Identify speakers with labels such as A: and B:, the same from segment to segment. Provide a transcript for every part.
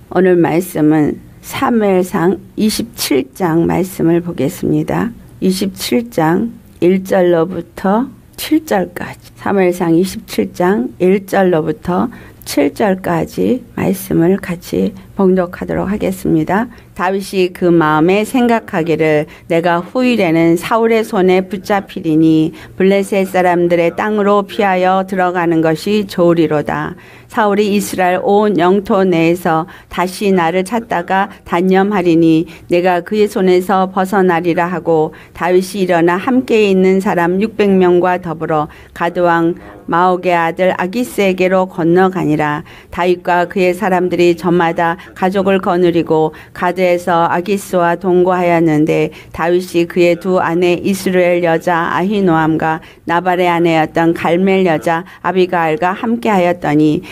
A: 오늘 말씀은 사무엘상 27장 말씀을 보겠습니다. 27장 1절로부터 7절까지 사무엘상 27장 1절로부터 7절까지 말씀을 같이 봉독하도록 하겠습니다. 다윗이 그 마음에 생각하기를 내가 후일에는 사울의 손에 붙잡히리니 블레셋 사람들의 땅으로 피하여 들어가는 것이 좋으리로다. 사울이 이스라엘 온 영토 내에서 다시 나를 찾다가 단념하리니 내가 그의 손에서 벗어나리라 하고 다윗이 일어나 함께 있는 사람 600명과 더불어 가드왕 마옥의 아들 아기스에게로 건너가니라. 다윗과 그의 사람들이 저마다 가족을 거느리고 가드에서 아기스와 동거하였는데 다윗이 그의 두 아내 이스라엘 여자 아히노암과 나발의 아내였던 갈멜 여자 아비가일과 함께하였더니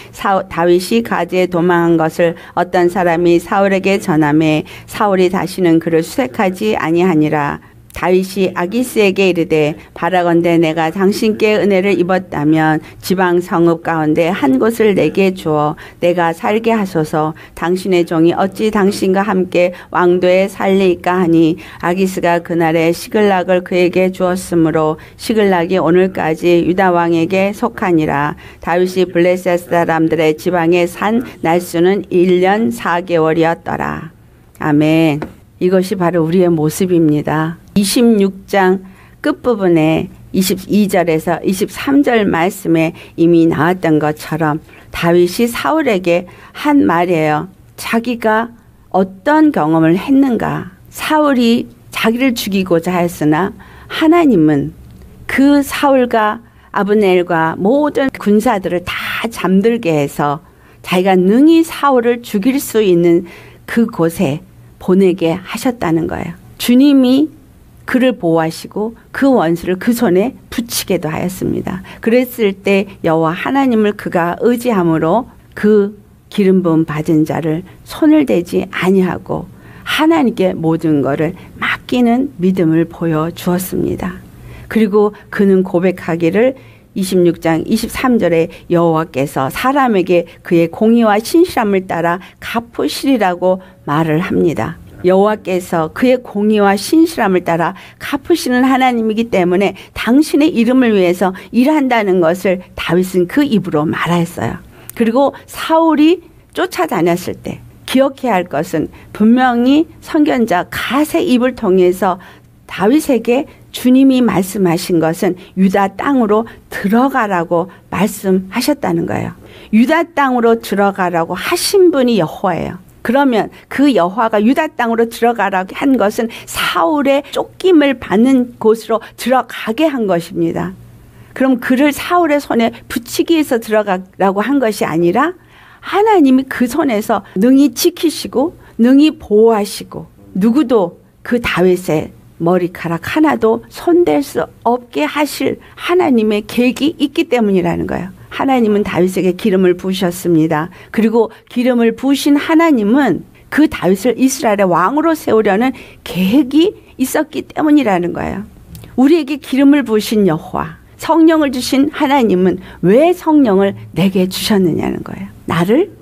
A: 다윗이 가드에 도망한 것을 어떤 사람이 사울에게 전하매 사울이 다시는 그를 수색하지 아니하니라. 다윗이 아기스에게 이르되 바라건대 내가 당신께 은혜를 입었다면 지방 성읍 가운데 한 곳을 내게 주어 내가 살게 하소서. 당신의 종이 어찌 당신과 함께 왕도에 살리까 하니 아기스가 그날에 시글락을 그에게 주었으므로 시글락이 오늘까지 유다 왕에게 속하니라. 다윗이 블레셋 사람들의 지방에 산 날수는 1년 4개월이었더라. 아멘. 이것이 바로 우리의 모습입니다. 26장 끝부분에 22절에서 23절 말씀에 이미 나왔던 것처럼 다윗이 사울에게 한 말이에요. 자기가 어떤 경험을 했는가. 사울이 자기를 죽이고자 했으나 하나님은 그 사울과 아브넬과 모든 군사들을 다 잠들게 해서 자기가 능히 사울을 죽일 수 있는 그곳에 보내게 하셨다는 거예요. 주님이 그를 보호하시고 그 원수를 그 손에 붙이게도 하였습니다. 그랬을 때 여호와 하나님을 그가 의지함으로 그 기름 부음 받은 자를 손을 대지 아니하고 하나님께 모든 것을 맡기는 믿음을 보여주었습니다. 그리고 그는 고백하기를 26장 23절에 여호와께서 사람에게 그의 공의와 신실함을 따라 갚으시리라고 말을 합니다. 여호와께서 그의 공의와 신실함을 따라 갚으시는 하나님이기 때문에 당신의 이름을 위해서 일한다는 것을 다윗은 그 입으로 말했어요. 그리고 사울이 쫓아다녔을 때 기억해야 할 것은 분명히 선견자 갓의 입을 통해서 다윗에게 주님이 말씀하신 것은 유다 땅으로 들어가라고 말씀하셨다는 거예요. 유다 땅으로 들어가라고 하신 분이 여호와예요. 그러면 그 여호와가 유다 땅으로 들어가라고 한 것은 사울의 쫓김을 받는 곳으로 들어가게 한 것입니다. 그럼 그를 사울의 손에 붙이기 위해서 들어가라고 한 것이 아니라 하나님이 그 손에서 능히 지키시고 능히 보호하시고 누구도 그 다윗의 머리카락 하나도 손댈 수 없게 하실 하나님의 계획이 있기 때문이라는 거예요. 하나님은 다윗에게 기름을 부으셨습니다. 그리고 기름을 부으신 하나님은 그 다윗을 이스라엘의 왕으로 세우려는 계획이 있었기 때문이라는 거예요. 우리에게 기름을 부으신 여호와, 성령을 주신 하나님은 왜 성령을 내게 주셨느냐는 거예요. 나를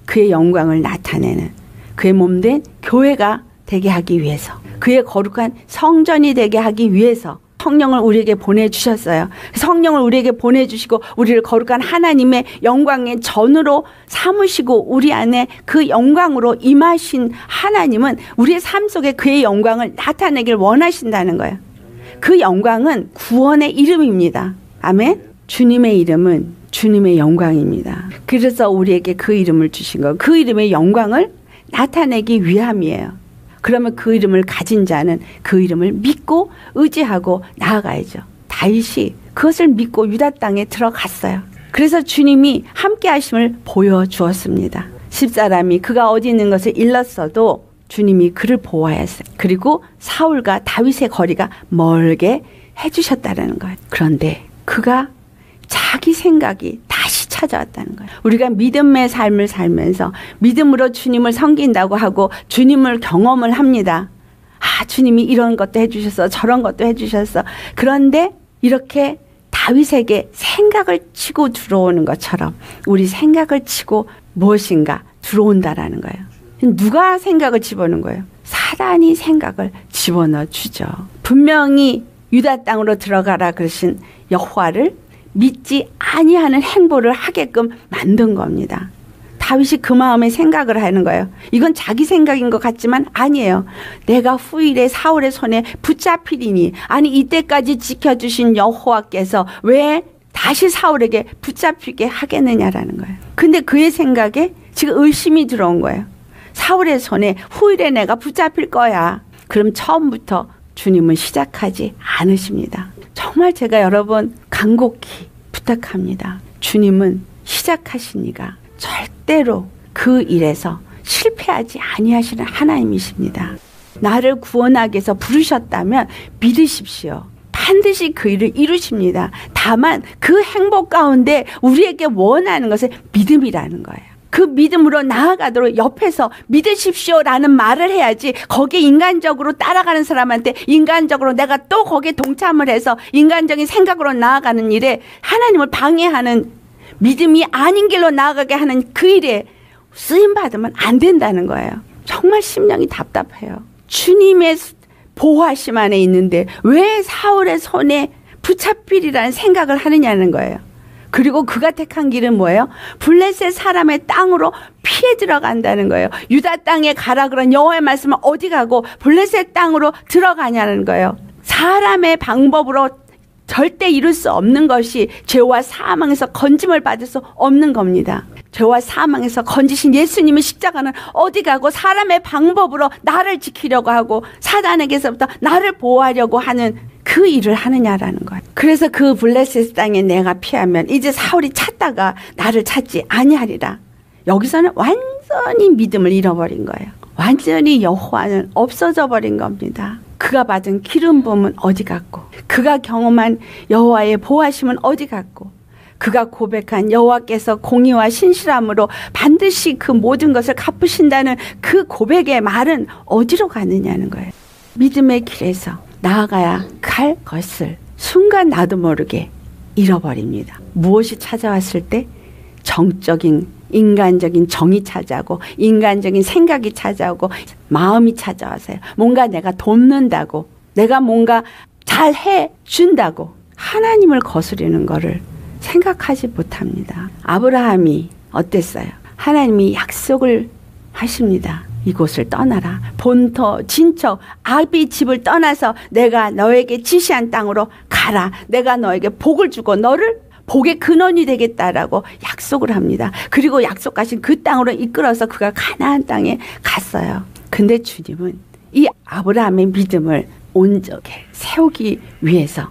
A: 그의 영광을 나타내는 그의 몸된 교회가 되게 하기 위해서, 그의 거룩한 성전이 되게 하기 위해서 성령을 우리에게 보내주셨어요. 성령을 우리에게 보내주시고 우리를 거룩한 하나님의 영광의 전으로 삼으시고 우리 안에 그 영광으로 임하신 하나님은 우리의 삶 속에 그의 영광을 나타내길 원하신다는 거예요. 그 영광은 구원의 이름입니다. 아멘. 주님의 이름은 주님의 영광입니다. 그래서 우리에게 그 이름을 주신 거예요. 그 이름의 영광을 나타내기 위함이에요. 그러면 그 이름을 가진 자는 그 이름을 믿고 의지하고 나아가야죠. 다윗이 그것을 믿고 유다 땅에 들어갔어요. 그래서 주님이 함께 하심을 보여주었습니다. 집사람이 그가 어디 있는 것을 잃었어도 주님이 그를 보호하였어요. 그리고 사울과 다윗의 거리가 멀게 해주셨다는 거예요. 그런데 그가 자기 생각이 다시 찾아왔다는 거예요. 우리가 믿음의 삶을 살면서 믿음으로 주님을 섬긴다고 하고 주님을 경험을 합니다. 아, 주님이 이런 것도 해주셨어, 저런 것도 해주셨어. 그런데 이렇게 다윗에게 생각을 치고 들어오는 것처럼 우리 생각을 치고 무엇인가 들어온다라는 거예요. 누가 생각을 집어넣은 거예요? 사단이 생각을 집어넣어 주죠. 분명히 유다 땅으로 들어가라 그러신 여호와를 믿지 아니하는 행보를 하게끔 만든 겁니다. 다윗이 그 마음에 생각을 하는 거예요. 이건 자기 생각인 것 같지만 아니에요. 내가 후일에 사울의 손에 붙잡히리니, 아니 이때까지 지켜주신 여호와께서 왜 다시 사울에게 붙잡히게 하겠느냐라는 거예요. 근데 그의 생각에 지금 의심이 들어온 거예요. 사울의 손에 후일에 내가 붙잡힐 거야. 그럼 처음부터 주님은 시작하지 않으십니다. 정말 제가 여러분 간곡히 부탁합니다. 주님은 시작하시니까 절대로 그 일에서 실패하지 아니하시는 하나님이십니다. 나를 구원하기 위해서 부르셨다면 믿으십시오. 반드시 그 일을 이루십니다. 다만 그 행복 가운데 우리에게 원하는 것은 믿음이라는 거예요. 그 믿음으로 나아가도록 옆에서 믿으십시오라는 말을 해야지, 거기에 인간적으로 따라가는 사람한테 인간적으로 내가 또 거기에 동참을 해서 인간적인 생각으로 나아가는 일에 하나님을 방해하는, 믿음이 아닌 길로 나아가게 하는 그 일에 쓰임받으면 안 된다는 거예요. 정말 심령이 답답해요. 주님의 보호하심 안에 있는데 왜 사울의 손에 붙잡히리라는 생각을 하느냐는 거예요. 그리고 그가 택한 길은 뭐예요? 블레셋 사람의 땅으로 피해 들어간다는 거예요. 유다 땅에 가라 그런 여호와의 말씀은 어디 가고 블레셋 땅으로 들어가냐는 거예요. 사람의 방법으로 절대 이룰 수 없는 것이 죄와 사망에서 건짐을 받을 수 없는 겁니다. 죄와 사망에서 건지신 예수님의 십자가는 어디 가고 사람의 방법으로 나를 지키려고 하고 사단에게서부터 나를 보호하려고 하는 그 일을 하느냐라는 거예요. 그래서 그 블레셋 땅에 내가 피하면 이제 사울이 찾다가 나를 찾지 아니하리라. 여기서는 완전히 믿음을 잃어버린 거예요. 완전히 여호와는 없어져 버린 겁니다. 그가 받은 기름 부음은 어디 갔고, 그가 경험한 여호와의 보호하심은 어디 갔고, 그가 고백한 여호와께서 공의와 신실함으로 반드시 그 모든 것을 갚으신다는 그 고백의 말은 어디로 가느냐는 거예요. 믿음의 길에서 나아가야 할 것을 순간 나도 모르게 잃어버립니다. 무엇이 찾아왔을 때? 정적인 인간적인 정이 찾아오고 인간적인 생각이 찾아오고 마음이 찾아와서요. 뭔가 내가 돕는다고, 내가 뭔가 잘 해준다고 하나님을 거스리는 거를 생각하지 못합니다. 아브라함이 어땠어요? 하나님이 약속을 하십니다. 이곳을 떠나라. 본토, 친척, 아비 집을 떠나서 내가 너에게 지시한 땅으로 가라. 내가 너에게 복을 주고 너를 복의 근원이 되겠다라고 약속을 합니다. 그리고 약속하신 그 땅으로 이끌어서 그가 가나안 땅에 갔어요. 근데 주님은 이 아브라함의 믿음을 온전히 세우기 위해서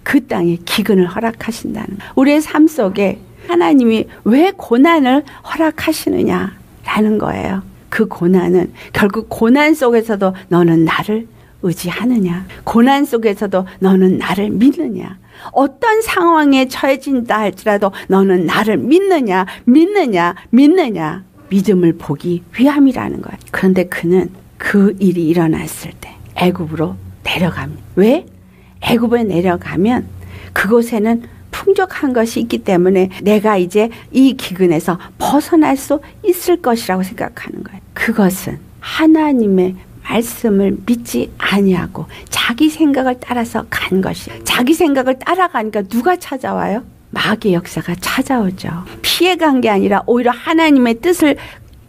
A: 그 땅에 기근을 허락하신다는 거예요. 우리의 삶 속에 하나님이 왜 고난을 허락하시느냐라는 거예요. 그 고난은 결국 고난 속에서도 너는 나를 의지하느냐, 고난 속에서도 너는 나를 믿느냐, 어떤 상황에 처해진다 할지라도 너는 나를 믿느냐, 믿음을 보기 위함이라는 거예요. 그런데 그는 그 일이 일어났을 때 애굽으로 내려갑니다. 왜? 애굽에 내려가면 그곳에는 풍족한 것이 있기 때문에 내가 이제 이 기근에서 벗어날 수 있을 것이라고 생각하는 거예요. 그것은 하나님의 말씀을 믿지 아니하고 자기 생각을 따라서 간 것이, 자기 생각을 따라가니까 누가 찾아와요? 마귀의 역사가 찾아오죠. 피해간 게 아니라 오히려 하나님의 뜻을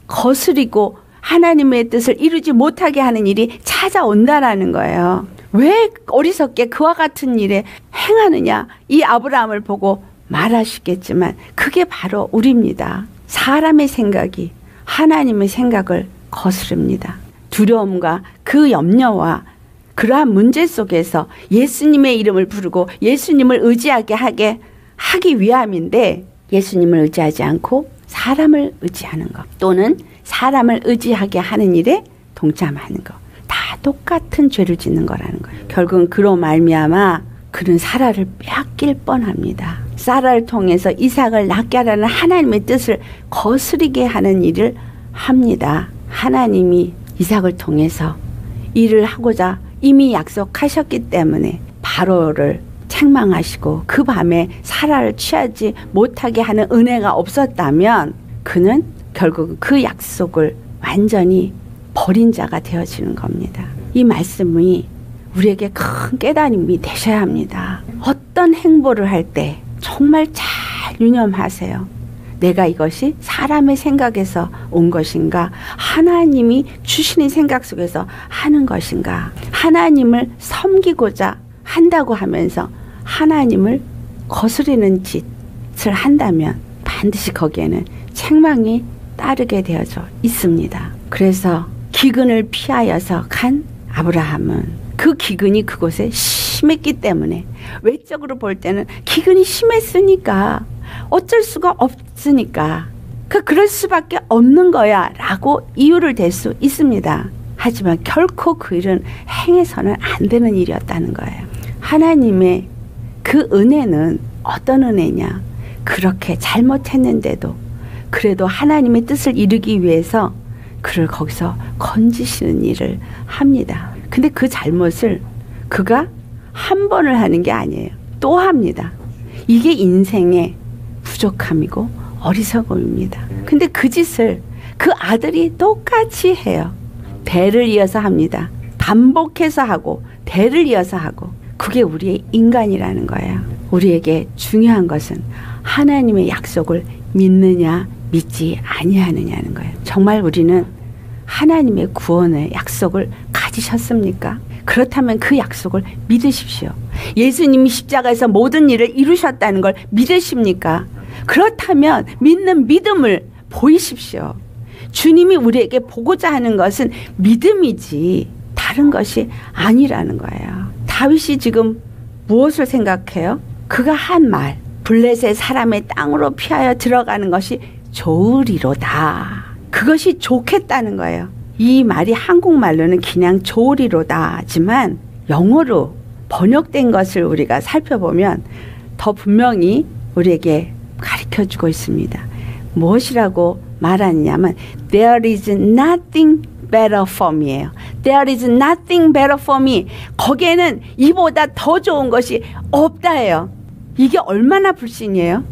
A: 거스리고 하나님의 뜻을 이루지 못하게 하는 일이 찾아온다라는 거예요. 왜 어리석게 그와 같은 일에 행하느냐? 이 아브라함을 보고 말하시겠지만 그게 바로 우리입니다. 사람의 생각이 하나님의 생각을 거스릅니다. 두려움과 그 염려와 그러한 문제 속에서 예수님의 이름을 부르고 예수님을 의지하게 하기 위함인데, 예수님을 의지하지 않고 사람을 의지하는 것, 또는 사람을 의지하게 하는 일에 동참하는 것, 다 똑같은 죄를 짓는 거라는 거예요. 결국은 그로 말미암아 그는 사라를 빼앗길 뻔합니다. 사라를 통해서 이삭을 낳게 하라는 하나님의 뜻을 거스리게 하는 일을 합니다. 하나님이 이삭을 통해서 일을 하고자 이미 약속하셨기 때문에 바로를 책망하시고 그 밤에 사라를 취하지 못하게 하는 은혜가 없었다면 그는 결국 그 약속을 완전히 버린 자가 되어지는 겁니다. 이 말씀이 우리에게 큰 깨달음이 되셔야 합니다. 어떤 행보를 할 때 정말 잘 유념하세요. 내가 이것이 사람의 생각에서 온 것인가, 하나님이 주시는 생각 속에서 하는 것인가. 하나님을 섬기고자 한다고 하면서 하나님을 거스르는 짓을 한다면 반드시 거기에는 책망이 따르게 되어져 있습니다. 그래서 기근을 피하여서 간 아브라함은 그 기근이 그곳에 심했기 때문에, 외적으로 볼 때는 기근이 심했으니까 어쩔 수가 없으니까 그럴 수밖에 없는 거야 라고 이유를 댈 수 있습니다. 하지만 결코 그 일은 행해서는 안 되는 일이었다는 거예요. 하나님의 그 은혜는 어떤 은혜냐, 그렇게 잘못했는데도 그래도 하나님의 뜻을 이루기 위해서 그를 거기서 건지시는 일을 합니다. 근데 그 잘못을 그가 한 번을 하는 게 아니에요. 또 합니다. 이게 인생의 부족함이고 어리석음입니다. 근데 그 짓을 그 아들이 똑같이 해요. 대를 이어서 합니다. 반복해서 하고 대를 이어서 하고. 그게 우리의 인간이라는 거예요. 우리에게 중요한 것은 하나님의 약속을 믿느냐 믿지 아니하느냐는 거예요. 정말 우리는 하나님의 구원의 약속을 가지셨습니까? 그렇다면 그 약속을 믿으십시오. 예수님이 십자가에서 모든 일을 이루셨다는 걸 믿으십니까? 그렇다면 믿는 믿음을 보이십시오. 주님이 우리에게 보고자 하는 것은 믿음이지 다른 것이 아니라는 거예요. 다윗이 지금 무엇을 생각해요? 그가 한 말, 블레셋 사람의 땅으로 피하여 들어가는 것이 좋으리로다. 그것이 좋겠다는 거예요. 이 말이 한국말로는 그냥 좋으리로다 하지만 영어로 번역된 것을 우리가 살펴보면 더 분명히 우리에게 가르쳐주고 있습니다. 무엇이라고 말하느냐면 There is nothing better for me예요. There is nothing better for me. 거기에는 이보다 더 좋은 것이 없다예요. 이게 얼마나 불신이에요?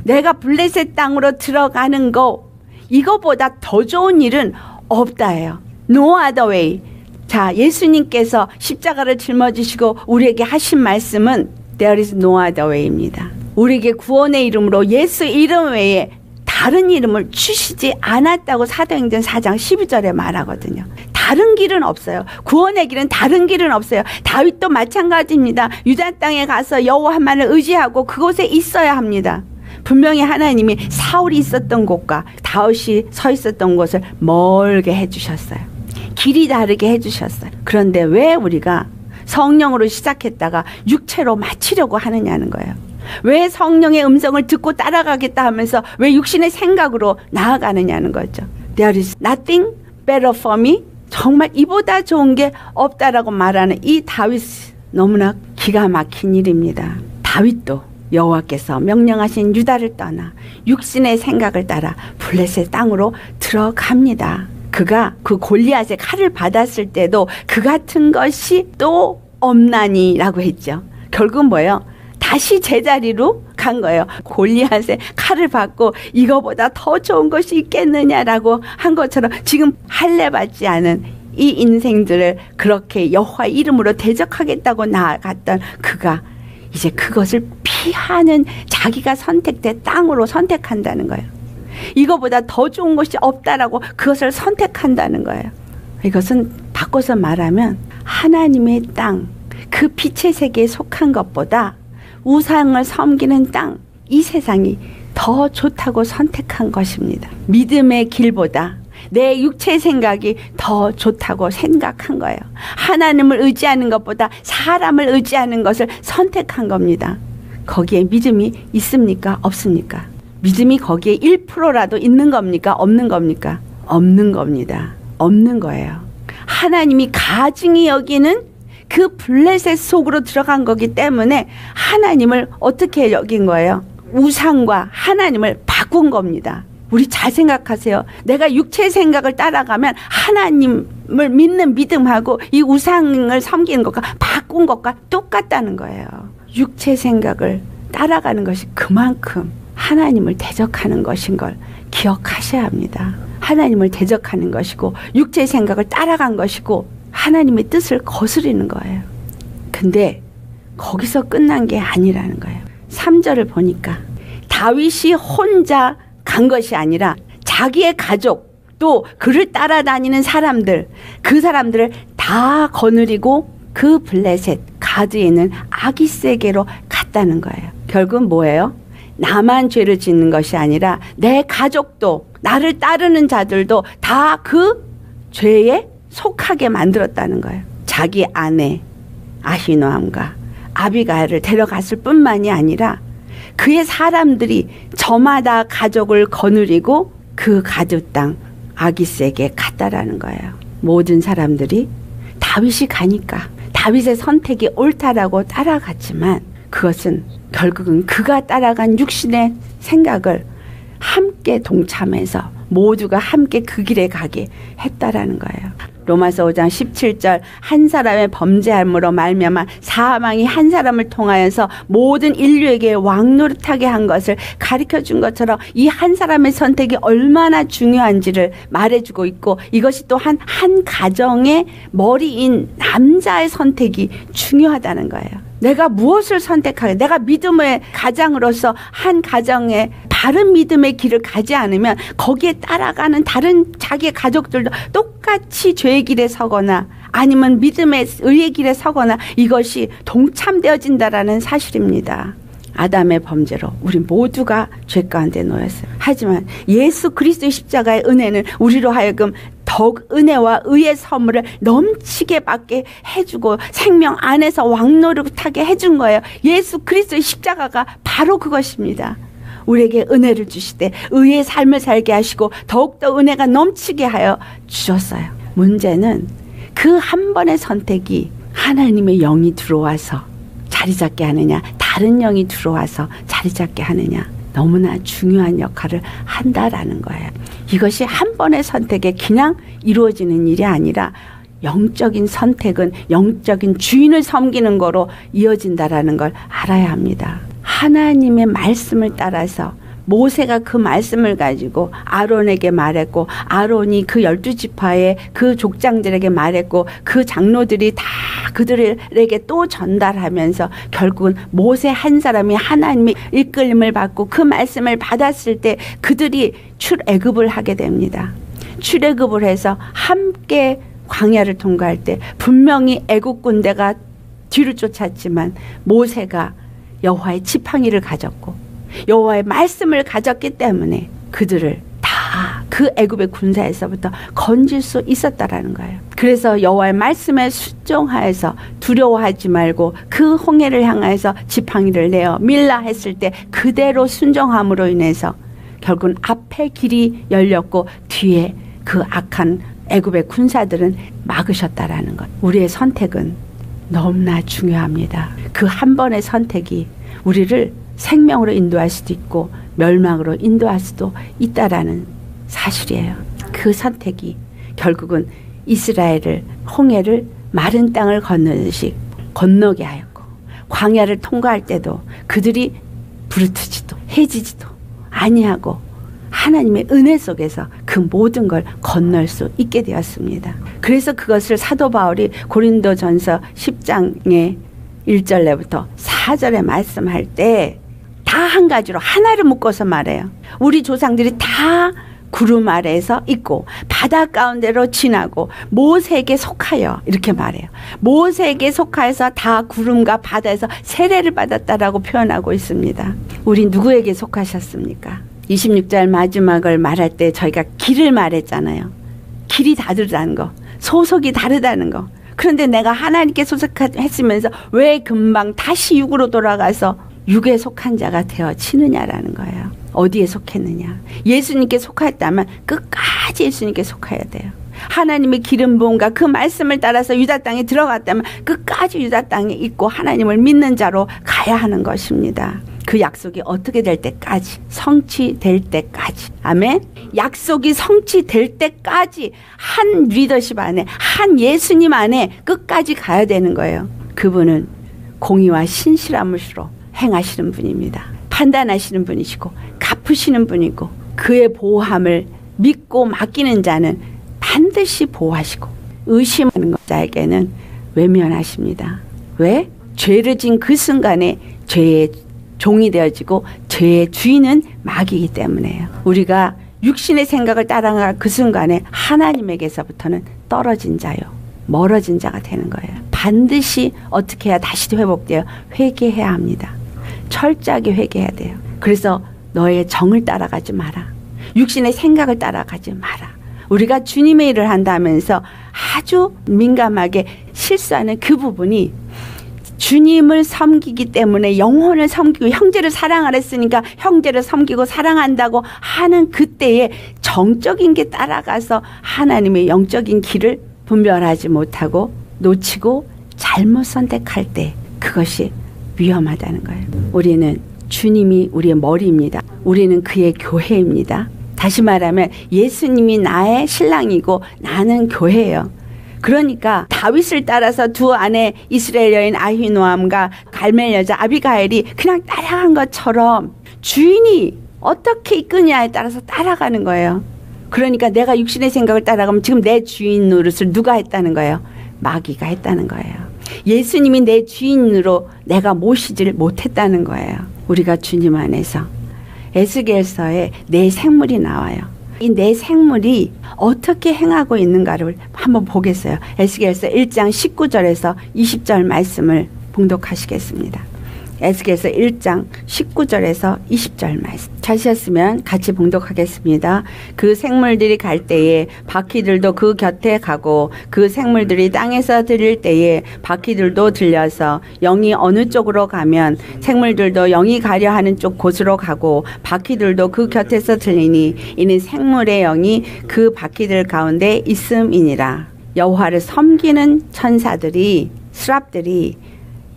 A: 내가 블레셋 땅으로 들어가는 거, 이거보다 더 좋은 일은 없다예요. No other way. 자, 예수님께서 십자가를 짊어지시고 우리에게 하신 말씀은 There is no other way입니다. 우리에게 구원의 이름으로 예수 이름 외에 다른 이름을 주시지 않았다고 사도행전 4장 12절에 말하거든요. 다른 길은 없어요. 구원의 길은 다른 길은 없어요. 다윗도 마찬가지입니다. 유다 땅에 가서 여호와만을 의지하고 그곳에 있어야 합니다. 분명히 하나님이 사울이 있었던 곳과 다윗이 서 있었던 곳을 멀게 해주셨어요. 길이 다르게 해주셨어요. 그런데 왜 우리가 성령으로 시작했다가 육체로 마치려고 하느냐는 거예요. 왜 성령의 음성을 듣고 따라가겠다 하면서 왜 육신의 생각으로 나아가느냐는 거죠. There is nothing better for me. 정말 이보다 좋은 게 없다라고 말하는 이 다윗, 너무나 기가 막힌 일입니다. 다윗도 여호와께서 명령하신 유다를 떠나 육신의 생각을 따라 블레셋 땅으로 들어갑니다. 그가 그 골리앗의 칼을 받았을 때도 그 같은 것이 또 없나니라고 했죠. 결국은 뭐예요? 다시 제자리로 간 거예요. 골리앗의 칼을 받고 이거보다 더 좋은 것이 있겠느냐라고 한 것처럼 지금 할례 받지 않은 이 인생들을 그렇게 여호와 이름으로 대적하겠다고 나아갔던 그가 이제 그것을 피하는 자기가 선택된 땅으로 선택한다는 거예요. 이거보다 더 좋은 것이 없다라고 그것을 선택한다는 거예요. 이것은 바꿔서 말하면 하나님의 땅, 그 빛의 세계에 속한 것보다 우상을 섬기는 땅, 이 세상이 더 좋다고 선택한 것입니다. 믿음의 길보다 내 육체 생각이 더 좋다고 생각한 거예요. 하나님을 의지하는 것보다 사람을 의지하는 것을 선택한 겁니다. 거기에 믿음이 있습니까? 없습니까? 믿음이 거기에 1%라도 있는 겁니까? 없는 겁니까? 없는 겁니다. 없는 거예요. 하나님이 가증히 여기는 그 블레셋 속으로 들어간 거기 때문에 하나님을 어떻게 여긴 거예요? 우상과 하나님을 바꾼 겁니다. 우리 잘 생각하세요. 내가 육체의 생각을 따라가면 하나님을 믿는 믿음하고 이 우상을 섬기는 것과 바꾼 것과 똑같다는 거예요. 육체 생각을 따라가는 것이 그만큼 하나님을 대적하는 것인 걸 기억하셔야 합니다. 하나님을 대적하는 것이고 육체의 생각을 따라간 것이고 하나님의 뜻을 거스리는 거예요. 근데 거기서 끝난 게 아니라는 거예요. 3절을 보니까 다윗이 혼자 간 것이 아니라 자기의 가족 또 그를 따라다니는 사람들, 그 사람들을 다 거느리고 그 블레셋 가드에 있는 아기세게로 갔다는 거예요. 결국은 뭐예요? 나만 죄를 짓는 것이 아니라 내 가족도 나를 따르는 자들도 다 그 죄에 속하게 만들었다는 거예요. 자기 아내 아히노함과 아비가일을 데려갔을 뿐만이 아니라 그의 사람들이 저마다 가족을 거느리고 그 가드 땅 아기세게 갔다라는 거예요. 모든 사람들이 다윗이 가니까 다윗의 선택이 옳다라고 따라갔지만 그것은 결국은 그가 따라간 육신의 생각을 함께 동참해서 모두가 함께 그 길에 가게 했다라는 거예요. 로마서 5장 17절 한 사람의 범죄함으로 말미암아 사망이 한 사람을 통하여서 모든 인류에게 왕노릇하게 한 것을 가르쳐준 것처럼 이 한 사람의 선택이 얼마나 중요한지를 말해주고 있고 이것이 또 한 가정의 머리인 남자의 선택이 중요하다는 거예요. 내가 무엇을 선택하게 내가 믿음의 가장으로서 한 가정에 바른 믿음의 길을 가지 않으면 거기에 따라가는 다른 자기의 가족들도 똑같이 죄의 길에 서거나 아니면 믿음의 의의 길에 서거나 이것이 동참되어진다라는 사실입니다. 아담의 범죄로 우리 모두가 죄 가운데 놓였어요. 하지만 예수 그리스도의 십자가의 은혜는 우리로 하여금 더욱 은혜와 의의 선물을 넘치게 받게 해주고 생명 안에서 왕노릇하게 해준 거예요. 예수 그리스도의 십자가가 바로 그것입니다. 우리에게 은혜를 주시되 의의 삶을 살게 하시고 더욱더 은혜가 넘치게 하여 주셨어요. 문제는 그 한 번의 선택이 하나님의 영이 들어와서 자리 잡게 하느냐 다른 영이 들어와서 자리 잡게 하느냐 너무나 중요한 역할을 한다라는 거예요. 이것이 한 번의 선택에 그냥 이루어지는 일이 아니라 영적인 선택은 영적인 주인을 섬기는 거로 이어진다라는 걸 알아야 합니다. 하나님의 말씀을 따라서 모세가 그 말씀을 가지고 아론에게 말했고 아론이 그 12지파의 그 족장들에게 말했고 그 장로들이 다 그들에게 또 전달하면서 결국은 모세 한 사람이 하나님의 이끌림을 받고 그 말씀을 받았을 때 그들이 출애굽을 하게 됩니다. 출애굽을 해서 함께 광야를 통과할 때 분명히 애국 군대가 뒤를 쫓았지만 모세가 여호와의 지팡이를 가졌고 여호와의 말씀을 가졌기 때문에 그들을 다 그 애굽의 군사에서부터 건질 수 있었다라는 거예요. 그래서 여호와의 말씀에 순종하여서 두려워하지 말고 그 홍해를 향하여서 지팡이를 내어 밀라 했을 때 그대로 순종함으로 인해서 결국은 앞에 길이 열렸고 뒤에 그 악한 애굽의 군사들은 막으셨다라는 것. 우리의 선택은 너무나 중요합니다. 그 한 번의 선택이 우리를 생명으로 인도할 수도 있고 멸망으로 인도할 수도 있다라는 사실이에요. 그 선택이 결국은 이스라엘을 홍해를 마른 땅을 건너듯이 건너게 하였고 광야를 통과할 때도 그들이 부르트지도 해지지도 아니하고 하나님의 은혜 속에서 그 모든 걸 건널 수 있게 되었습니다. 그래서 그것을 사도 바울이 고린도전서 10장의 1절부터 4절에 말씀할 때 다 한 가지로 하나를 묶어서 말해요. 우리 조상들이 다 구름 아래에서 있고 바다 가운데로 지나고 모세에게 속하여 이렇게 말해요. 모세에게 속하여서 다 구름과 바다에서 세례를 받았다라고 표현하고 있습니다. 우리 누구에게 속하셨습니까? 26절 마지막을 말할 때 저희가 길을 말했잖아요. 길이 다르다는 거, 소속이 다르다는 거. 그런데 내가 하나님께 소속했으면서 왜 금방 다시 육으로 돌아가서 육에 속한 자가 되어지느냐라는 거예요. 어디에 속했느냐. 예수님께 속했다면 끝까지 예수님께 속해야 돼요. 하나님의 기름 부음과 그 말씀을 따라서 유다 땅에 들어갔다면 끝까지 유다 땅에 있고 하나님을 믿는 자로 가야 하는 것입니다. 그 약속이 어떻게 될 때까지, 성취될 때까지. 아멘. 약속이 성취될 때까지 한 리더십 안에, 한 예수님 안에 끝까지 가야 되는 거예요. 그분은 공의와 신실함으로 행하시는 분입니다. 판단하시는 분이시고 갚으시는 분이고 그의 보호함을 믿고 맡기는 자는 반드시 보호하시고 의심하는 자에게는 외면하십니다. 왜? 죄를 진 그 순간에 죄의 종이 되어지고 죄의 주인은 마귀이기 때문에요. 우리가 육신의 생각을 따라갈 그 순간에 하나님에게서부터는 떨어진 자요, 멀어진 자가 되는 거예요. 반드시 어떻게 해야 다시 회복돼요? 회개해야 합니다. 철저하게 회개해야 돼요. 그래서 너의 정을 따라가지 마라. 육신의 생각을 따라가지 마라. 우리가 주님의 일을 한다면서 아주 민감하게 실수하는 그 부분이 주님을 섬기기 때문에 영혼을 섬기고 형제를 사랑하라 했으니까 형제를 섬기고 사랑한다고 하는 그때에 정적인 게 따라가서 하나님의 영적인 길을 분별하지 못하고 놓치고 잘못 선택할 때 그것이 위험하다는 거예요. 우리는 주님이 우리의 머리입니다. 우리는 그의 교회입니다. 다시 말하면 예수님이 나의 신랑이고 나는 교회예요. 그러니까 다윗을 따라서 두 아내 이스라엘 여인 아히노암과 갈멜 여자 아비가일이 그냥 따라간 것처럼 주인이 어떻게 이끄냐에 따라서 따라가는 거예요. 그러니까 내가 육신의 생각을 따라가면 지금 내 주인 노릇을 누가 했다는 거예요? 마귀가 했다는 거예요. 예수님이 내 주인으로 내가 모시지를 못했다는 거예요. 우리가 주님 안에서 에스겔서에 내 생물이 나와요. 이 내 생물이 어떻게 행하고 있는가를 한번 보겠어요. 에스겔서 1장 19절에서 20절 말씀을 봉독하시겠습니다. 에스겔서 1장 19절에서 20절 말씀. 찾으셨으면 같이 봉독하겠습니다. 그 생물들이 갈 때에 바퀴들도 그 곁에 가고 그 생물들이 땅에서 들릴 때에 바퀴들도 들려서 영이 어느 쪽으로 가면 생물들도 영이 가려 하는 쪽 곳으로 가고 바퀴들도 그 곁에서 들리니 이는 생물의 영이 그 바퀴들 가운데 있음이니라. 여호와를 섬기는 천사들이 스랍들이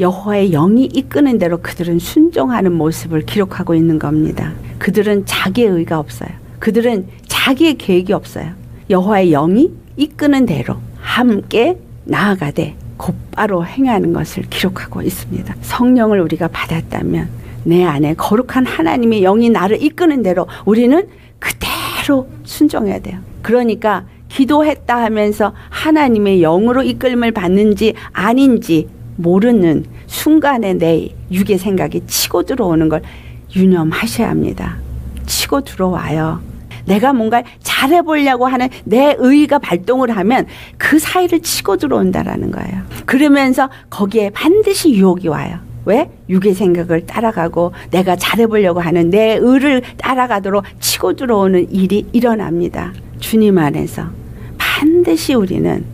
A: 여호와의 영이 이끄는 대로 그들은 순종하는 모습을 기록하고 있는 겁니다. 그들은 자기의 의가 없어요. 그들은 자기의 계획이 없어요. 여호와의 영이 이끄는 대로 함께 나아가되 곧바로 행하는 것을 기록하고 있습니다. 성령을 우리가 받았다면 내 안에 거룩한 하나님의 영이 나를 이끄는 대로 우리는 그대로 순종해야 돼요. 그러니까 기도했다 하면서 하나님의 영으로 이끌림을 받는지 아닌지 모르는 순간에 내 육의 생각이 치고 들어오는 걸 유념하셔야 합니다. 치고 들어와요. 내가 뭔가 잘해보려고 하는 내 의의가 발동을 하면 그 사이를 치고 들어온다라는 거예요. 그러면서 거기에 반드시 유혹이 와요. 왜? 육의 생각을 따라가고 내가 잘해보려고 하는 내 의를 따라가도록 치고 들어오는 일이 일어납니다. 주님 안에서 반드시 우리는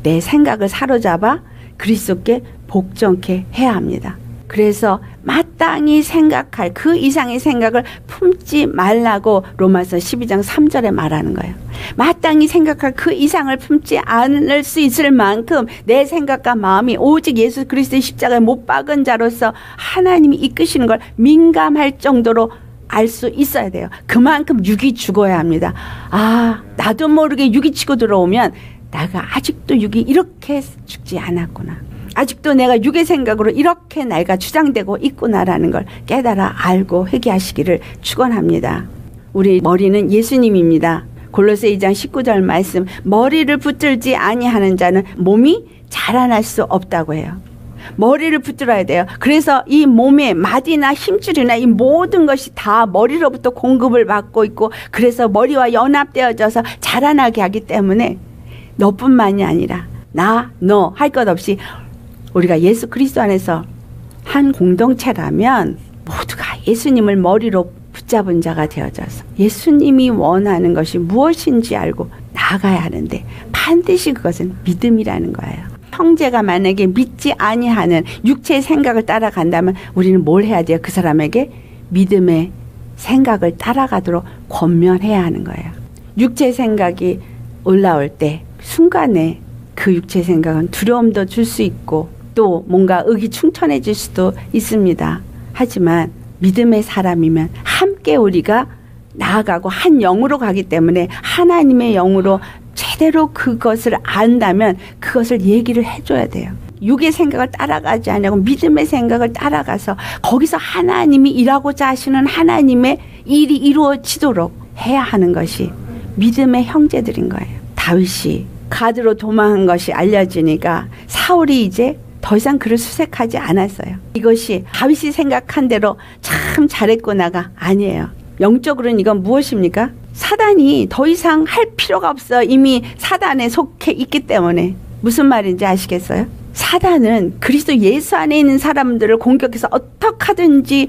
A: 내 생각을 사로잡아 그리스도께 복종케 해야 합니다. 그래서 마땅히 생각할 그 이상의 생각을 품지 말라고 로마서 12장 3절에 말하는 거예요. 마땅히 생각할 그 이상을 품지 않을 수 있을 만큼 내 생각과 마음이 오직 예수 그리스도의 십자가에 못 박은 자로서 하나님이 이끄시는 걸 민감할 정도로 알 수 있어야 돼요. 그만큼 육이 죽어야 합니다. 아, 나도 모르게 육이 치고 들어오면 내가 아직도 육이 이렇게 죽지 않았구나. 아직도 내가 육의 생각으로 이렇게 내가 주장되고 있구나라는 걸 깨달아 알고 회개하시기를 축원합니다. 우리 머리는 예수님입니다. 골로새 2장 19절 말씀, 머리를 붙들지 아니하는 자는 몸이 자라날 수 없다고 해요. 머리를 붙들어야 돼요. 그래서 이 몸의 마디나 힘줄이나 이 모든 것이 다 머리로부터 공급을 받고 있고 그래서 머리와 연합되어져서 자라나게 하기 때문에 너뿐만이 아니라 나, 너 할 것 없이 우리가 예수 그리스도 안에서 한 공동체라면 모두가 예수님을 머리로 붙잡은 자가 되어져서 예수님이 원하는 것이 무엇인지 알고 나아가야 하는데 반드시 그것은 믿음이라는 거예요. 형제가 만약에 믿지 아니하는 육체의 생각을 따라간다면 우리는 뭘 해야 돼요? 그 사람에게 믿음의 생각을 따라가도록 권면해야 하는 거예요. 육체의 생각이 올라올 때 순간에 그 육체의 생각은 두려움도 줄 수 있고 또 뭔가 의기충천해질 수도 있습니다. 하지만 믿음의 사람이면 함께 우리가 나아가고 한 영으로 가기 때문에 하나님의 영으로 제대로 그것을 안다면 그것을 얘기를 해줘야 돼요. 육의 생각을 따라가지 않고 믿음의 생각을 따라가서 거기서 하나님이 일하고자 하시는 하나님의 일이 이루어지도록 해야 하는 것이 믿음의 형제들인 거예요. 다윗이 가드로 도망한 것이 알려지니까 사울이 이제 더 이상 그를 수색하지 않았어요. 이것이 다윗이 생각한 대로 참 잘했구나가 아니에요. 영적으로는 이건 무엇입니까? 사단이 더 이상 할 필요가 없어. 이미 사단에 속해 있기 때문에. 무슨 말인지 아시겠어요? 사단은 그리스도 예수 안에 있는 사람들을 공격해서 어떻게 하든지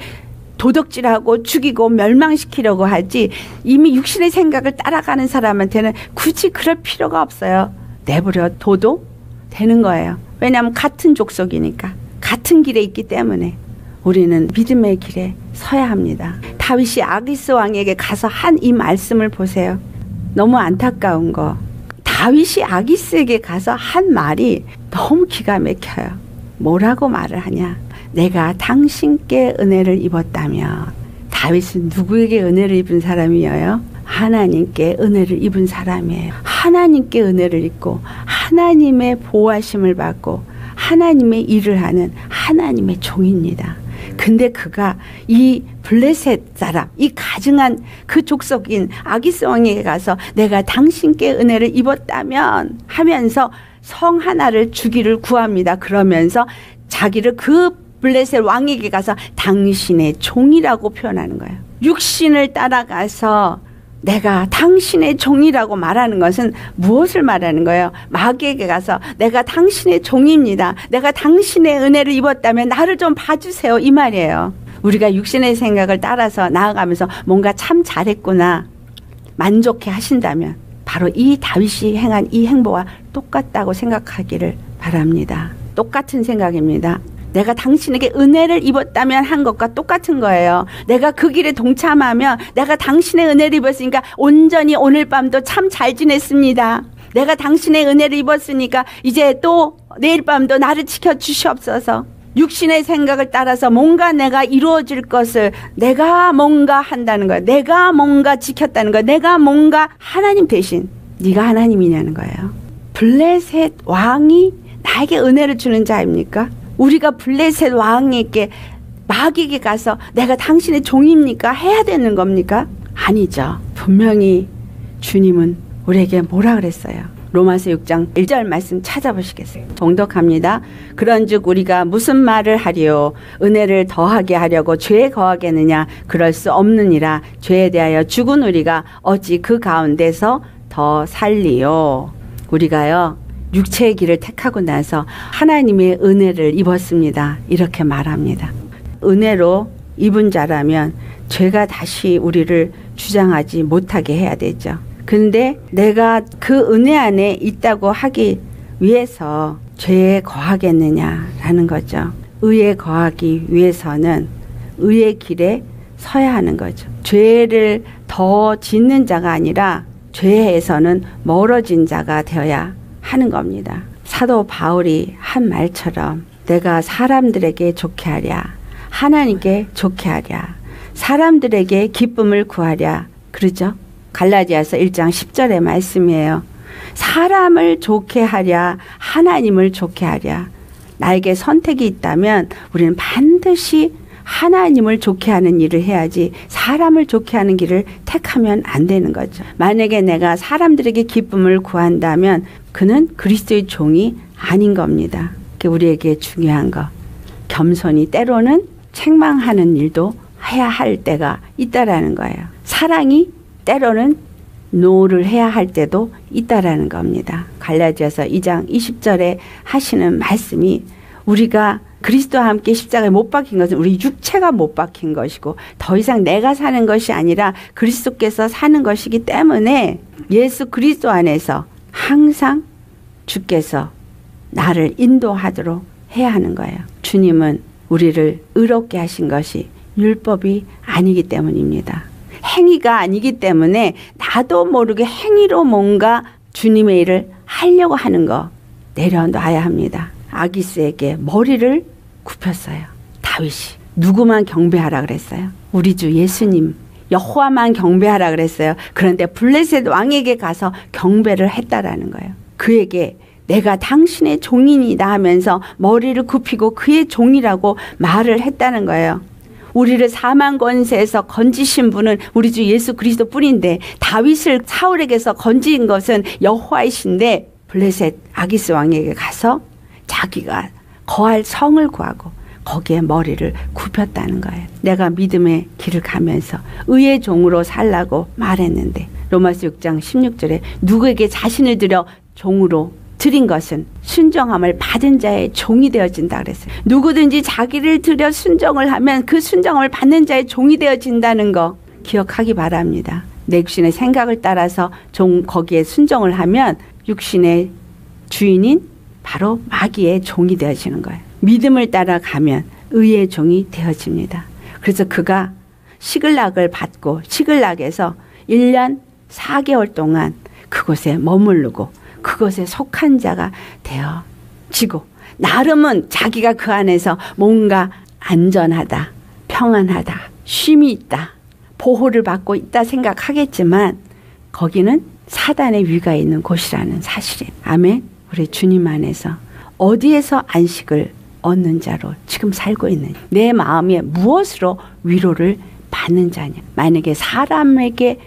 A: 도덕질하고 죽이고 멸망시키려고 하지, 이미 육신의 생각을 따라가는 사람한테는 굳이 그럴 필요가 없어요. 내버려 둬도 되는 거예요. 왜냐하면 같은 족속이니까, 같은 길에 있기 때문에 우리는 믿음의 길에 서야 합니다. 다윗이 아기스 왕에게 가서 한 이 말씀을 보세요. 너무 안타까운 거, 다윗이 아기스에게 가서 한 말이 너무 기가 막혀요. 뭐라고 말을 하냐? 내가 당신께 은혜를 입었다면. 다윗은 누구에게 은혜를 입은 사람이에요? 하나님께 은혜를 입은 사람이에요. 하나님께 은혜를 입고 하나님의 보호하심을 받고 하나님의 일을 하는 하나님의 종입니다. 근데 그가 이 블레셋 사람, 이 가증한 그 족속인 아기스 왕에게 가서 내가 당신께 은혜를 입었다면 하면서 성 하나를 주기를 구합니다. 그러면서 자기를 그 블레셋 왕에게 가서 당신의 종이라고 표현하는 거예요. 육신을 따라가서 내가 당신의 종이라고 말하는 것은 무엇을 말하는 거예요? 마귀에게 가서 내가 당신의 종입니다. 내가 당신의 은혜를 입었다면 나를 좀 봐주세요. 이 말이에요. 우리가 육신의 생각을 따라서 나아가면서 뭔가 참 잘했구나 만족해 하신다면 바로 이 다윗이 행한 이 행보와 똑같다고 생각하기를 바랍니다. 똑같은 생각입니다. 내가 당신에게 은혜를 입었다면 한 것과 똑같은 거예요. 내가 그 길에 동참하면 내가 당신의 은혜를 입었으니까 온전히 오늘 밤도 참 잘 지냈습니다. 내가 당신의 은혜를 입었으니까 이제 또 내일 밤도 나를 지켜주시옵소서. 육신의 생각을 따라서 뭔가 내가 이루어질 것을 내가 뭔가 한다는 거예요. 내가 뭔가 지켰다는 거예요. 내가 뭔가 하나님 대신 네가 하나님이냐는 거예요. 블레셋 왕이 나에게 은혜를 주는 자입니까? 우리가 블레셋 왕에게 마귀에게 가서 내가 당신의 종입니까? 해야 되는 겁니까? 아니죠. 분명히 주님은 우리에게 뭐라 그랬어요? 로마서 6장 1절 말씀 찾아보시겠어요? 정독합니다. 그런즉 우리가 무슨 말을 하리요? 은혜를 더하게 하려고 죄에 거하겠느냐? 그럴 수 없느니라. 죄에 대하여 죽은 우리가 어찌 그 가운데서 더 살리요? 우리가요 육체의 길을 택하고 나서 하나님의 은혜를 입었습니다. 이렇게 말합니다. 은혜로 입은 자라면 죄가 다시 우리를 주장하지 못하게 해야 되죠. 근데 내가 그 은혜 안에 있다고 하기 위해서 죄에 거하겠느냐라는 거죠. 의에 거하기 위해서는 의의 길에 서야 하는 거죠. 죄를 더 짓는 자가 아니라 죄에서는 멀어진 자가 되어야 하는 겁니다. 사도 바울이 한 말처럼 내가 사람들에게 좋게 하랴, 하나님께 좋게 하랴, 사람들에게 기쁨을 구하랴 그러죠. 갈라디아서 1장 10절의 말씀이에요. 사람을 좋게 하랴, 하나님을 좋게 하랴. 나에게 선택이 있다면 우리는 반드시 하나님을 좋게 하는 일을 해야지 사람을 좋게 하는 길을 택하면 안 되는 거죠. 만약에 내가 사람들에게 기쁨을 구한다면 그는 그리스도의 종이 아닌 겁니다. 우리에게 중요한 거, 겸손히 때로는 책망하는 일도 해야 할 때가 있다라는 거예요. 사랑이 때로는 노를 해야 할 때도 있다라는 겁니다. 갈라디아서 2장 20절에 하시는 말씀이 우리가 그리스도와 함께 십자가에 못 박힌 것은 우리 육체가 못 박힌 것이고 더 이상 내가 사는 것이 아니라 그리스도께서 사는 것이기 때문에 예수 그리스도 안에서 항상 주께서 나를 인도하도록 해야 하는 거예요. 주님은 우리를 의롭게 하신 것이 율법이 아니기 때문입니다. 행위가 아니기 때문에 나도 모르게 행위로 뭔가 주님의 일을 하려고 하는 거 내려놔야 합니다. 아기스에게 머리를 굽혔어요. 다윗이 누구만 경배하라 그랬어요? 우리 주 예수님 여호와만 경배하라 그랬어요. 그런데 블레셋 왕에게 가서 경배를 했다라는 거예요. 그에게 내가 당신의 종이니다 하면서 머리를 굽히고 그의 종이라고 말을 했다는 거예요. 우리를 사망 권세에서 건지신 분은 우리 주 예수 그리스도 뿐인데, 다윗을 사울에게서 건진 것은 여호와이신데 블레셋 아기스 왕에게 가서 자기가 거할 성을 구하고 거기에 머리를 굽혔다는 거예요. 내가 믿음의 길을 가면서 의의 종으로 살라고 말했는데, 로마서 6장 16절에 누구에게 자신을 들여 종으로 드린 것은 순정함을 받은 자의 종이 되어진다 그랬어요. 누구든지 자기를 들여 순정을 하면 그 순정함을 받는 자의 종이 되어진다는 거 기억하기 바랍니다. 내 육신의 생각을 따라서 거기에 순정을 하면 육신의 주인인 바로 마귀의 종이 되어지는 거예요. 믿음을 따라가면 의의 종이 되어집니다. 그래서 그가 시글락을 받고 시글락에서 1년 4개월 동안 그곳에 머무르고 그것에 속한 자가 되어지고, 나름은 자기가 그 안에서 뭔가 안전하다, 평안하다, 쉼이 있다, 보호를 받고 있다 생각하겠지만 거기는 사단의 위가 있는 곳이라는 사실이에요. 아멘. 우리 주님 안에서 어디에서 안식을 얻는 자로 지금 살고 있느냐, 내 마음에 무엇으로 위로를 받는 자냐. 만약에 사람에게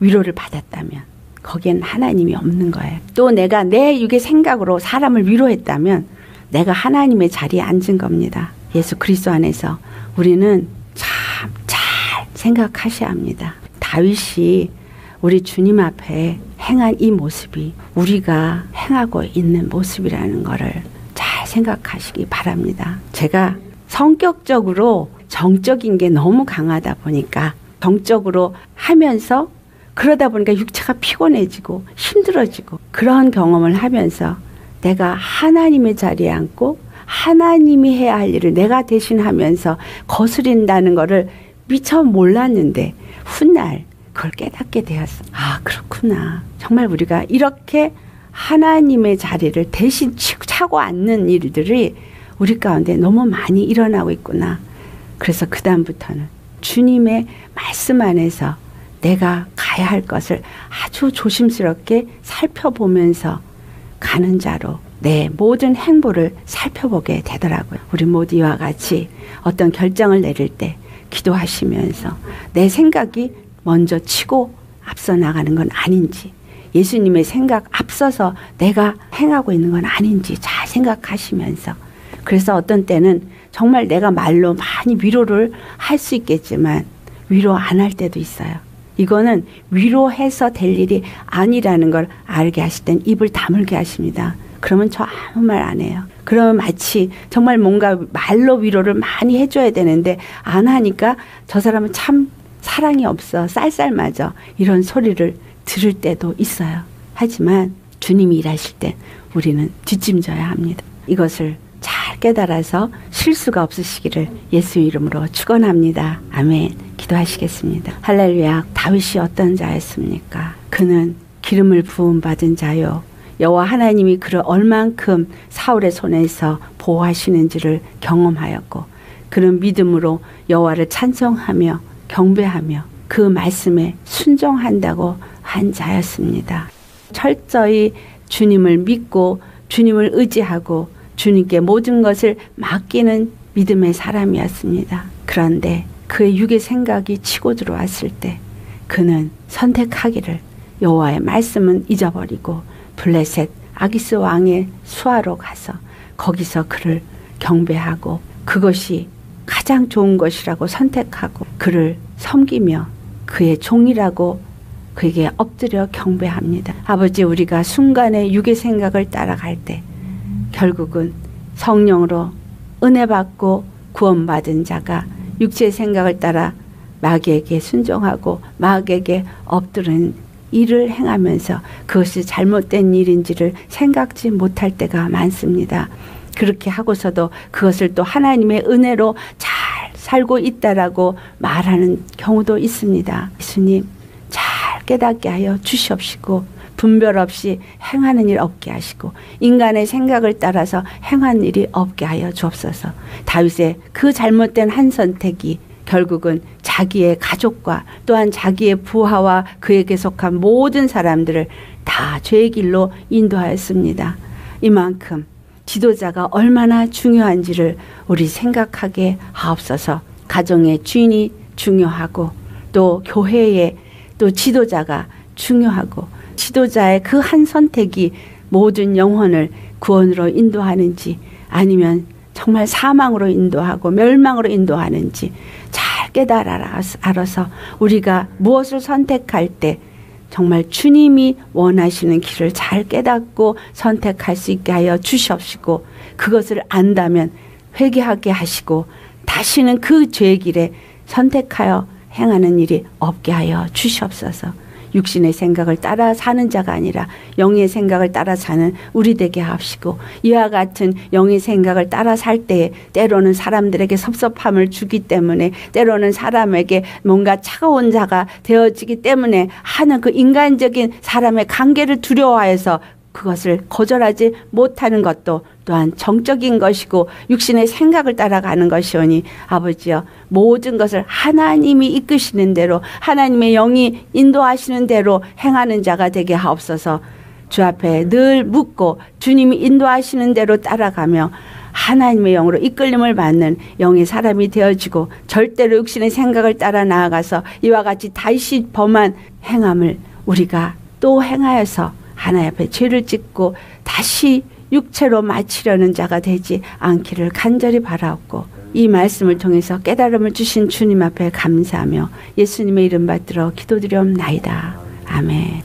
A: 위로를 받았다면 거기엔 하나님이 없는 거예요. 또 내가 내 육의 생각으로 사람을 위로했다면 내가 하나님의 자리에 앉은 겁니다. 예수 그리스도 안에서 우리는 참 잘 생각하셔야 합니다. 다윗이 우리 주님 앞에 행한 이 모습이 우리가 행하고 있는 모습이라는 거를 잘 생각하시기 바랍니다. 제가 성격적으로 정적인 게 너무 강하다 보니까 정적으로 하면서 그러다 보니까 육체가 피곤해지고 힘들어지고, 그런 경험을 하면서 내가 하나님의 자리에 앉고 하나님이 해야 할 일을 내가 대신하면서 거스린다는 거를 미처 몰랐는데 훗날 그걸 깨닫게 되었어. 아, 그렇구나. 정말 우리가 이렇게 하나님의 자리를 대신 차고 앉는 일들이 우리 가운데 너무 많이 일어나고 있구나. 그래서 그 다음부터는 주님의 말씀 안에서 내가 가야 할 것을 아주 조심스럽게 살펴보면서 가는 자로 내 모든 행보를 살펴보게 되더라고요. 우리 모두 이와 같이 어떤 결정을 내릴 때 기도하시면서 내 생각이 먼저 치고 앞서 나가는 건 아닌지, 예수님의 생각 앞서서 내가 행하고 있는 건 아닌지 잘 생각하시면서, 그래서 어떤 때는 정말 내가 말로 많이 위로를 할 수 있겠지만 위로 안 할 때도 있어요. 이거는 위로해서 될 일이 아니라는 걸 알게 하실 땐 입을 다물게 하십니다. 그러면 저 아무 말 안 해요. 그러면 마치 정말 뭔가 말로 위로를 많이 해줘야 되는데 안 하니까 저 사람은 참 사랑이 없어, 쌀쌀맞아, 이런 소리를 들을 때도 있어요. 하지만 주님이 일하실 때 우리는 뒷짐져야 합니다. 이것을 잘 깨달아서 실수가 없으시기를 예수 이름으로 축원합니다. 아멘. 기도하시겠습니다. 할렐루야. 다윗이 어떤 자였습니까? 그는 기름을 부음받은 자요, 여호와 하나님이 그를 얼만큼 사울의 손에서 보호하시는지를 경험하였고, 그는 믿음으로 여호와를 찬송하며 경배하며 그 말씀에 순종한다고 한 자였습니다. 철저히 주님을 믿고 주님을 의지하고 주님께 모든 것을 맡기는 믿음의 사람이었습니다. 그런데 그의 육의 생각이 치고 들어왔을 때 그는 선택하기를, 여호와의 말씀은 잊어버리고 블레셋 아기스 왕의 수하로 가서 거기서 그를 경배하고 그것이 가장 좋은 것이라고 선택하고 그를 섬기며 그의 종이라고 그에게 엎드려 경배합니다. 아버지, 우리가 순간의 육의 생각을 따라갈 때 결국은 성령으로 은혜 받고 구원받은 자가 육체의 생각을 따라 마귀에게 순종하고 마귀에게 엎드리는 일을 행하면서 그것이 잘못된 일인지를 생각지 못할 때가 많습니다. 그렇게 하고서도 그것을 또 하나님의 은혜로 잘 살고 있다라고 말하는 경우도 있습니다. 예수님, 잘 깨닫게 하여 주시옵시고 분별 없이 행하는 일 없게 하시고 인간의 생각을 따라서 행한 일이 없게 하여 주옵소서. 다윗의 그 잘못된 한 선택이 결국은 자기의 가족과 또한 자기의 부하와 그에게 속한 모든 사람들을 다 죄의 길로 인도하였습니다. 이만큼 지도자가 얼마나 중요한지를 우리 생각하게 하옵소서. 가정의 주인이 중요하고 또 교회의 또 지도자가 중요하고 지도자의 그 한 선택이 모든 영혼을 구원으로 인도하는지 아니면 정말 사망으로 인도하고 멸망으로 인도하는지 잘 알아서 우리가 무엇을 선택할 때 정말 주님이 원하시는 길을 잘 깨닫고 선택할 수 있게 하여 주시옵시고 그것을 안다면 회개하게 하시고 다시는 그 죄의 길에 선택하여 행하는 일이 없게 하여 주시옵소서. 육신의 생각을 따라 사는 자가 아니라 영의 생각을 따라 사는 우리 되게 하시고 이와 같은 영의 생각을 따라 살 때에 때로는 사람들에게 섭섭함을 주기 때문에 때로는 사람에게 뭔가 차가운 자가 되어지기 때문에 하는 그 인간적인 사람의 관계를 두려워해서 그것을 거절하지 못하는 것도 또한 정적인 것이고 육신의 생각을 따라가는 것이오니 아버지여 모든 것을 하나님이 이끄시는 대로 하나님의 영이 인도하시는 대로 행하는 자가 되게 하옵소서. 주 앞에 늘 묻고 주님이 인도하시는 대로 따라가며 하나님의 영으로 이끌림을 받는 영의 사람이 되어지고 절대로 육신의 생각을 따라 나아가서 이와 같이 다시 범한 행함을 우리가 또 행하여서 하나님 앞에 죄를 짓고 다시 육체로 마치려는 자가 되지 않기를 간절히 바라옵고 이 말씀을 통해서 깨달음을 주신 주님 앞에 감사하며 예수님의 이름 받들어 기도드리옵나이다. 아멘.